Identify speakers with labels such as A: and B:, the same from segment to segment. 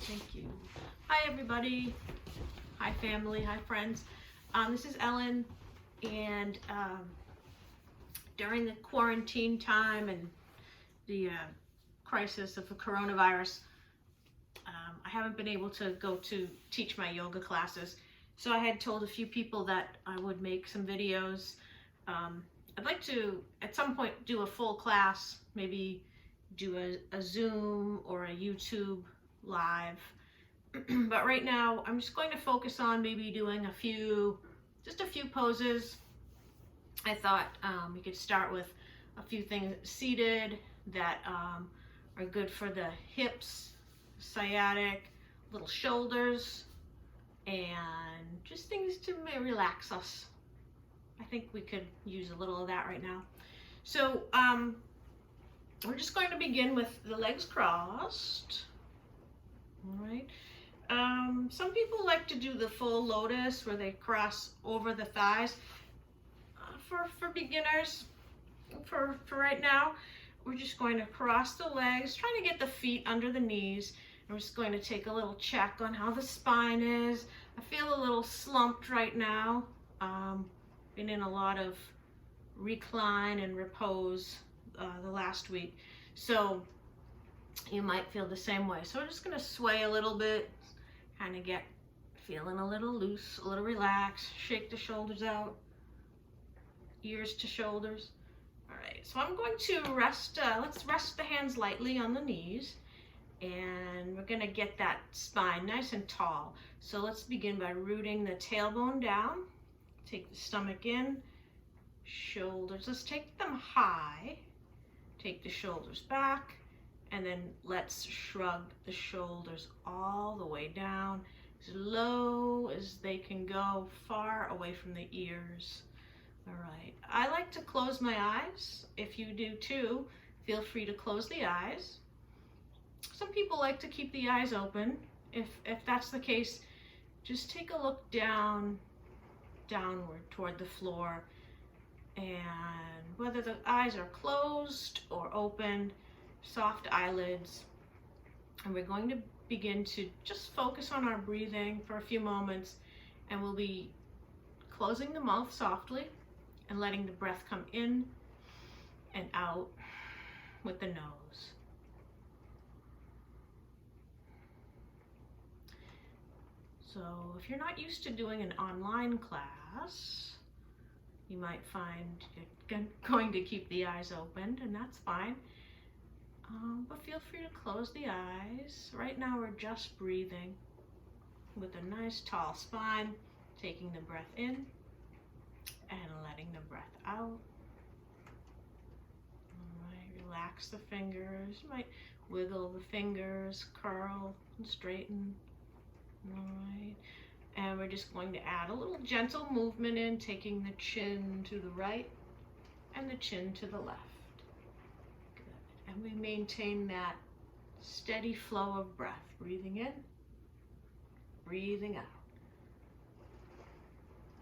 A: Thank you. Hi everybody. Hi family. Hi friends. This is Ellen, and during the quarantine time and the crisis of the coronavirus, I haven't been able to go to teach my yoga classes. So I had told a few people that I would make some videos. I'd like to, at some point, do a full class, maybe do a Zoom or a YouTube live. But right now, I'm just going to focus on maybe doing just a few poses. I thought we could start with a few things seated that are good for the hips, sciatic, little shoulders, and just things to relax us. I think we could use a little of that right now. So we're just going to begin with the legs crossed. All right. Some people like to do the full lotus where they cross over the thighs. For beginners, for right now, we're just going to cross the legs, trying to get the feet under the knees. And we're just going to take a little check on how the spine is. I feel a little slumped right now. Been in a lot of recline and repose the last week. So you might feel the same way. So we're just going to sway a little bit, kind of get feeling a little loose, a little relaxed, shake the shoulders out, ears to shoulders. All right, so I'm going to rest, let's rest the hands lightly on the knees, and we're gonna get that spine nice and tall. So let's begin by rooting the tailbone down, take the stomach in, shoulders, let's take them high, take the shoulders back, and then let's shrug the shoulders all the way down, as low as they can go, far away from the ears. All right, I like to close my eyes. If you do too, feel free to close the eyes. Some people like to keep the eyes open. If that's the case, just take a look downward toward the floor, and whether the eyes are closed or open, soft eyelids. And we're going to begin to just focus on our breathing for a few moments, and we'll be closing the mouth softly and letting the breath come in and out with the nose. So if you're not used to doing an online class, you might find you're going to keep the eyes open, and that's fine. But feel free to close the eyes. Right now we're just breathing with a nice tall spine, taking the breath in and letting the breath out. All right, relax the fingers. You might wiggle the fingers, curl and straighten. All right, and we're just going to add a little gentle movement in, taking the chin to the right and the chin to the left. Good, and we maintain that steady flow of breath, breathing in, breathing out.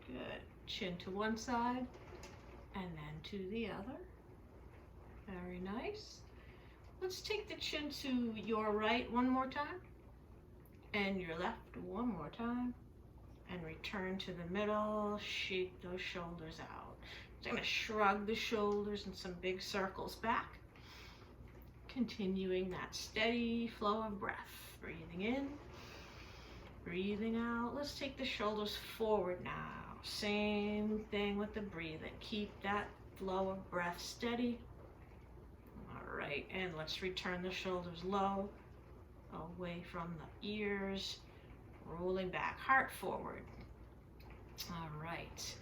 A: Good. Chin to one side and then to the other. Very nice. Let's take the chin to your right one more time and your left one more time, and return to the middle. Shake those shoulders out. Just gonna shrug the shoulders in some big circles back, continuing that steady flow of breath. Breathing in, breathing out. Let's take the shoulders forward now. Same thing with the breathing. Keep that flow of breath steady. All right, and let's return the shoulders low, away from the ears, rolling back, heart forward. All right,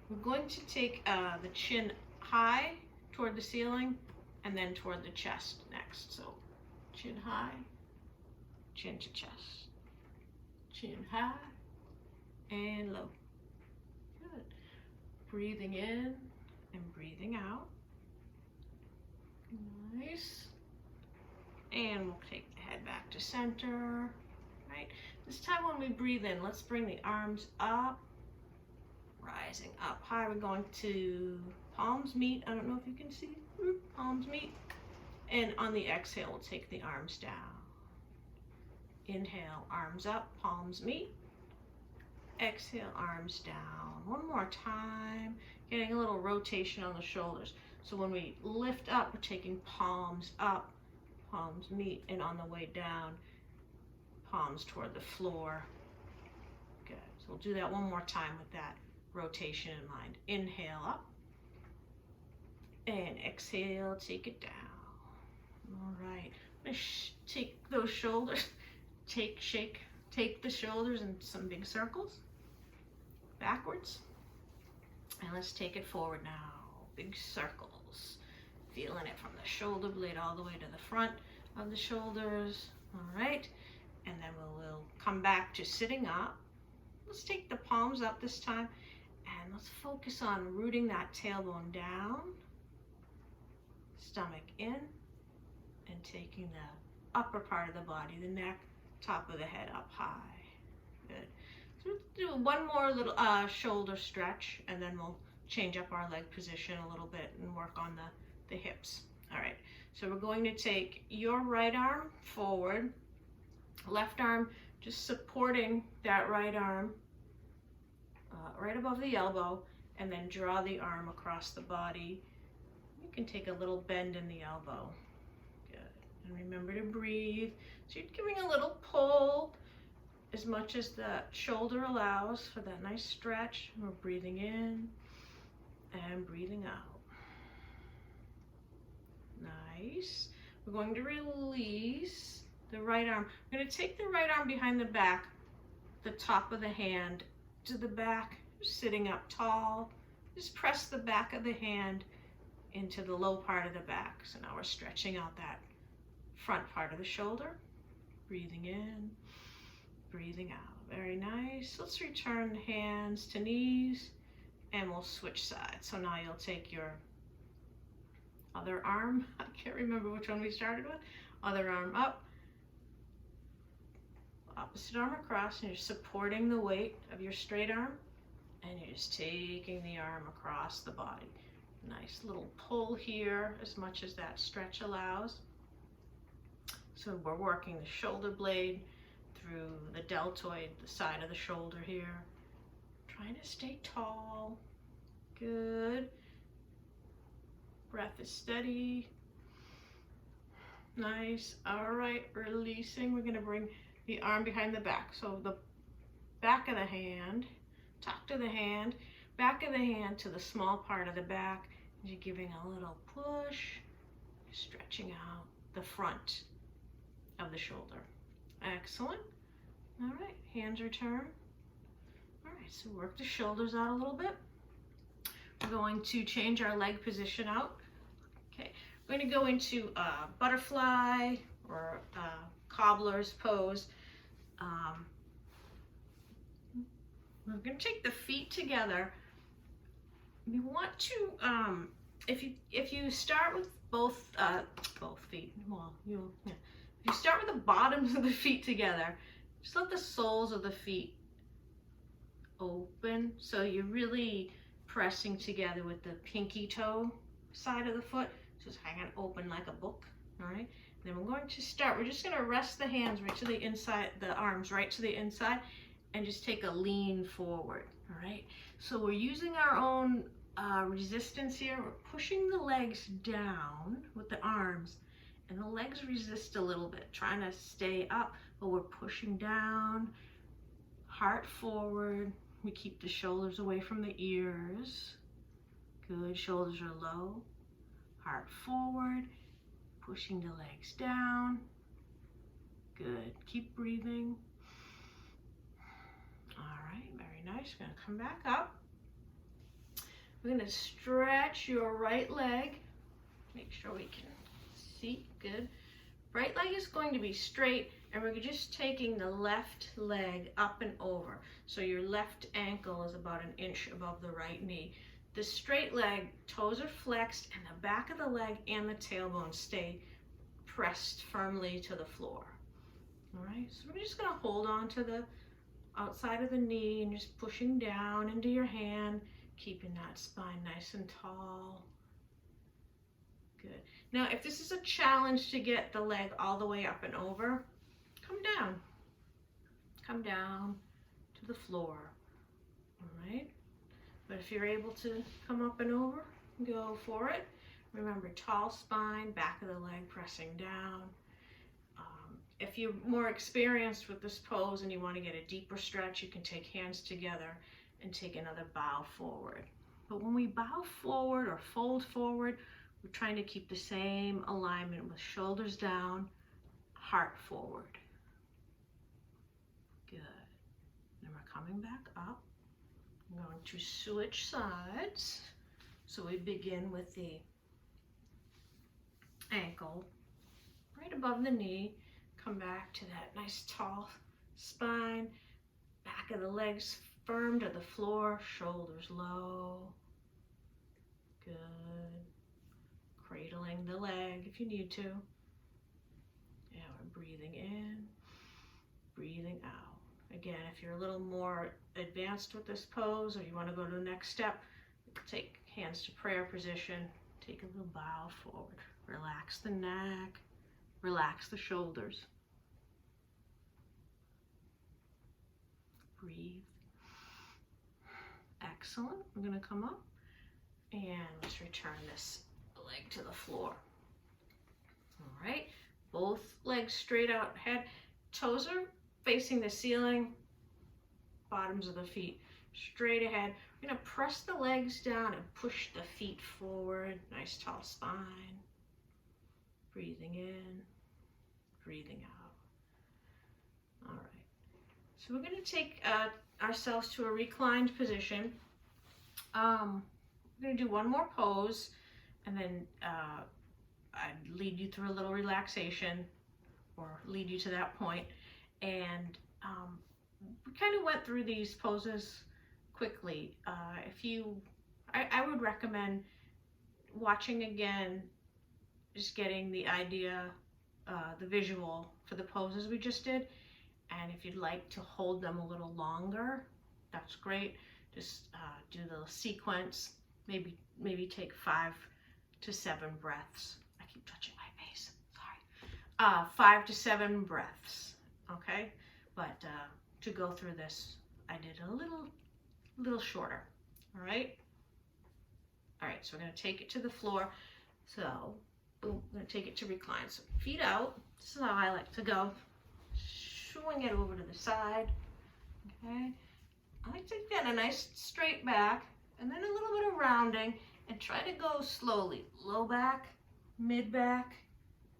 A: we're going to take the chin high toward the ceiling and then toward the chest next. So chin high, chin to chest, chin high and low. Good. Breathing in and breathing out. Nice. And we'll take the head back to center. Right. This time when we breathe in, let's bring the arms up, rising up high. We're going to palms meet. I don't know if you can see. Palms meet. And on the exhale, we'll take the arms down. Inhale, arms up, palms meet. Exhale, arms down. One more time. Getting a little rotation on the shoulders. So when we lift up, we're taking palms up, palms meet, and on the way down, palms toward the floor. Good. So we'll do that one more time with that rotation in mind. Inhale up. And exhale, take it down. All right. Take those shoulders. Take the shoulders in some big circles. Backwards. And let's take it forward now. Big circles. Feeling it from the shoulder blade all the way to the front of the shoulders. All right. And then we'll come back to sitting up. Let's take the palms up this time. And let's focus on rooting that tailbone down. Stomach in. And taking the upper part of the body, the neck, top of the head up high. Good. So we'll do one more little shoulder stretch, and then we'll change up our leg position a little bit and work on the hips. All right, so we're going to take your right arm forward, left arm just supporting that right arm right above the elbow, and then draw the arm across the body. You can take a little bend in the elbow. Good. And remember to breathe. So you're giving a little pull as much as the shoulder allows for that nice stretch. We're breathing in and breathing out. Nice. We're going to release the right arm. We're going to take the right arm behind the back, the top of the hand to the back, sitting up tall. Just press the back of the hand into the low part of the back. So now we're stretching out that front part of the shoulder. Breathing in, breathing out. Very nice. Let's return hands to knees, and we'll switch sides. So now you'll take your other arm. I can't remember which one we started with. Other arm up. Opposite arm across, and you're supporting the weight of your straight arm, and you're just taking the arm across the body. Nice little pull here, as much as that stretch allows. So we're working the shoulder blade through the deltoid, the side of the shoulder here. Trying to stay tall. Good. Breath is steady. Nice. All right, releasing. We're going to bring the arm behind the back. So the back of the hand, tuck to the hand, back of the hand to the small part of the back. You're giving a little push, stretching out the front of the shoulder. Excellent. All right, hands return. All right, so work the shoulders out a little bit. We're going to change our leg position out. Okay, we're going to go into butterfly or cobbler's pose. We're going to take the feet together. We want to, if you start with both feet, well, if you start with the bottoms of the feet together, just let the soles of the feet open. So you're really pressing together with the pinky toe side of the foot, just hanging open like a book. All right. Then we're going to start. We're just going to rest the hands right to the inside, the arms right to the inside, and just take a lean forward. All right. So we're using our own resistance here. We're pushing the legs down with the arms, and the legs resist a little bit, trying to stay up, but we're pushing down, heart forward. We keep the shoulders away from the ears. Good. Shoulders are low. Heart forward. Pushing the legs down. Good. Keep breathing. All right. Very nice. We're going to come back up. We're going to stretch your right leg. Make sure we can see. Good. Right leg is going to be straight, and we're just taking the left leg up and over. So your left ankle is about an inch above the right knee. The straight leg, toes are flexed, and the back of the leg and the tailbone stay pressed firmly to the floor. All right, so we're just going to hold on to the outside of the knee and just pushing down into your hand, keeping that spine nice and tall. Good. Now, if this is a challenge to get the leg all the way up and over, come down. come down to the floor. All right? But if you're able to come up and over, go for it. Remember, tall spine, back of the leg pressing down. If you're more experienced with this pose and you want to get a deeper stretch, you can take hands together and take another bow forward. But when we bow forward or fold forward, we're trying to keep the same alignment with shoulders down, heart forward. Good. Then we're coming back up. I'm going to switch sides. So we begin with the ankle right above the knee. Come back to that nice tall spine, back of the legs firm to the floor, shoulders low. Good. Cradling the leg if you need to. Yeah, we're breathing in, breathing out. Again, if you're a little more advanced with this pose or you want to go to the next step, take hands to prayer position, take a little bow forward. Relax the neck, relax the shoulders. Breathe. Excellent. We're going to come up and let's return this leg to the floor. All right. Both legs straight out ahead. Toes are facing the ceiling. Bottoms of the feet straight ahead. We're going to press the legs down and push the feet forward. Nice tall spine. Breathing in, breathing out. All right. So we're going to take ourselves to a reclined position. We're going to do one more pose, and then I'd lead you through a little relaxation, or lead you to that point. And we kind of went through these poses quickly. I would recommend watching again, just getting the idea, the visual for the poses we just did. And if you'd like to hold them a little longer, that's great. Just do the sequence, maybe take 5 to 7 breaths. I keep touching my face, sorry. 5 to 7 breaths, okay? But to go through this, I did a little shorter, all right? All right, so we're gonna take it to the floor. So, boom, I'm gonna take it to recline. So feet out, this is how I like to go. Swing it over to the side, okay? I like to get a nice straight back and then a little bit of rounding and try to go slowly. Low back, mid back,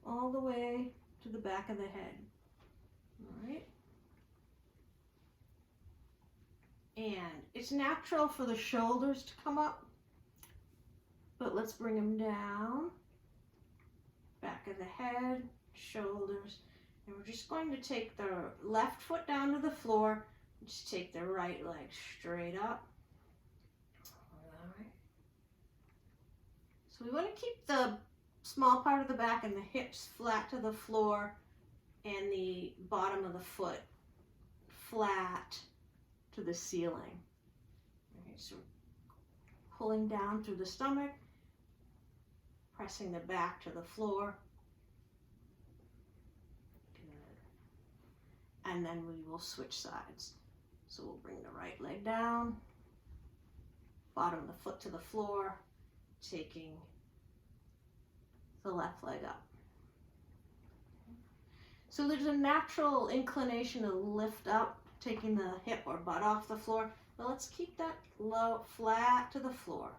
A: all the way to the back of the head, all right? And it's natural for the shoulders to come up, but let's bring them down. Back of the head, shoulders. And we're just going to take the left foot down to the floor. Just take the right leg straight up. All right. So we want to keep the small part of the back and the hips flat to the floor and the bottom of the foot flat to the ceiling. All right, so pulling down through the stomach, pressing the back to the floor. And then we will switch sides. So we'll bring the right leg down, bottom of the foot to the floor, taking the left leg up. So there's a natural inclination to lift up, taking the hip or butt off the floor, but let's keep that low, flat to the floor.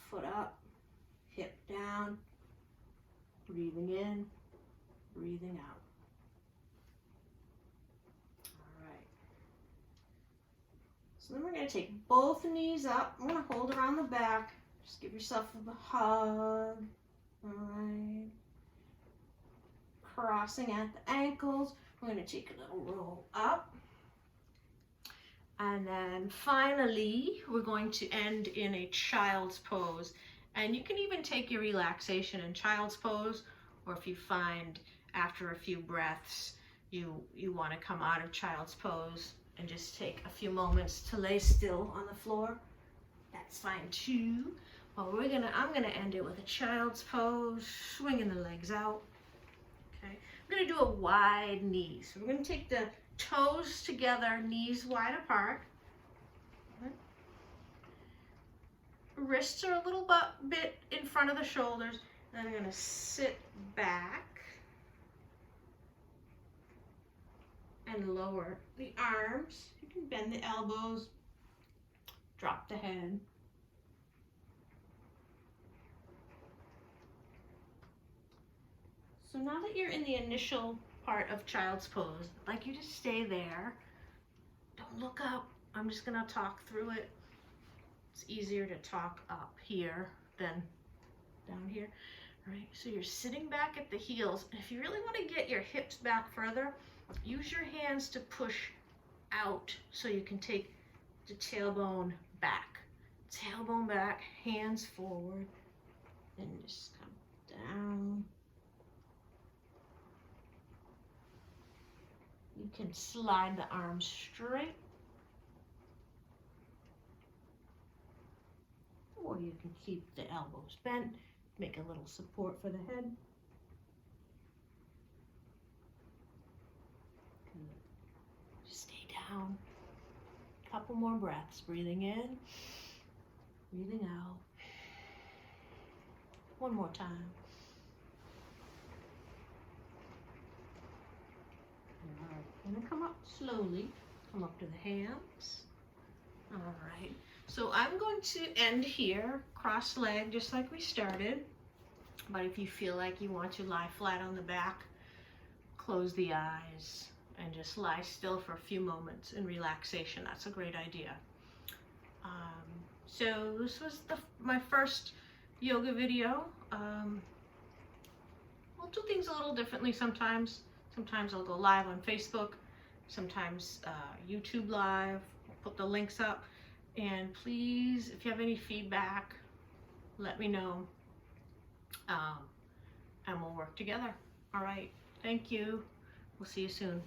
A: Foot up, hip down, breathing in, breathing out. So then we're going to take both knees up. I'm going to hold around the back. Just give yourself a hug. All right. Crossing at the ankles. We're going to take a little roll up. And then finally, we're going to end in a child's pose. And you can even take your relaxation in child's pose, or if you find after a few breaths you want to come out of child's pose and just take a few moments to lay still on the floor, that's fine too. But I'm gonna end it with a child's pose, swinging the legs out. Okay, We're going to do a wide knee. So we're going to take the toes together, knees wide apart. Wrists are a little bit in front of the shoulders. Then I'm going to sit back and lower the arms. You can bend the elbows, drop the head. So now that you're in the initial part of child's pose, I'd like you to stay there. Don't look up. I'm just going to talk through it. It's easier to talk up here than down here. All right, so you're sitting back at the heels. If you really want to get your hips back further, use your hands to push out so you can take the tailbone back. Tailbone back, hands forward, and just come down. You can slide the arms straight, or you can keep the elbows bent, make a little support for the head. Just stay down. Couple more breaths, breathing in, breathing out. One more time. All right, I'm gonna come up slowly, come up to the hands. All right, so I'm going to end here, cross-legged, just like we started. But if you feel like you want to lie flat on the back, close the eyes and just lie still for a few moments in relaxation. That's a great idea. So this was my first yoga video. We'll do things a little differently sometimes. Sometimes I'll go live on Facebook, sometimes YouTube live. I'll put the links up. And please, if you have any feedback, let me know. And we'll work together. All right, thank you. We'll see you soon.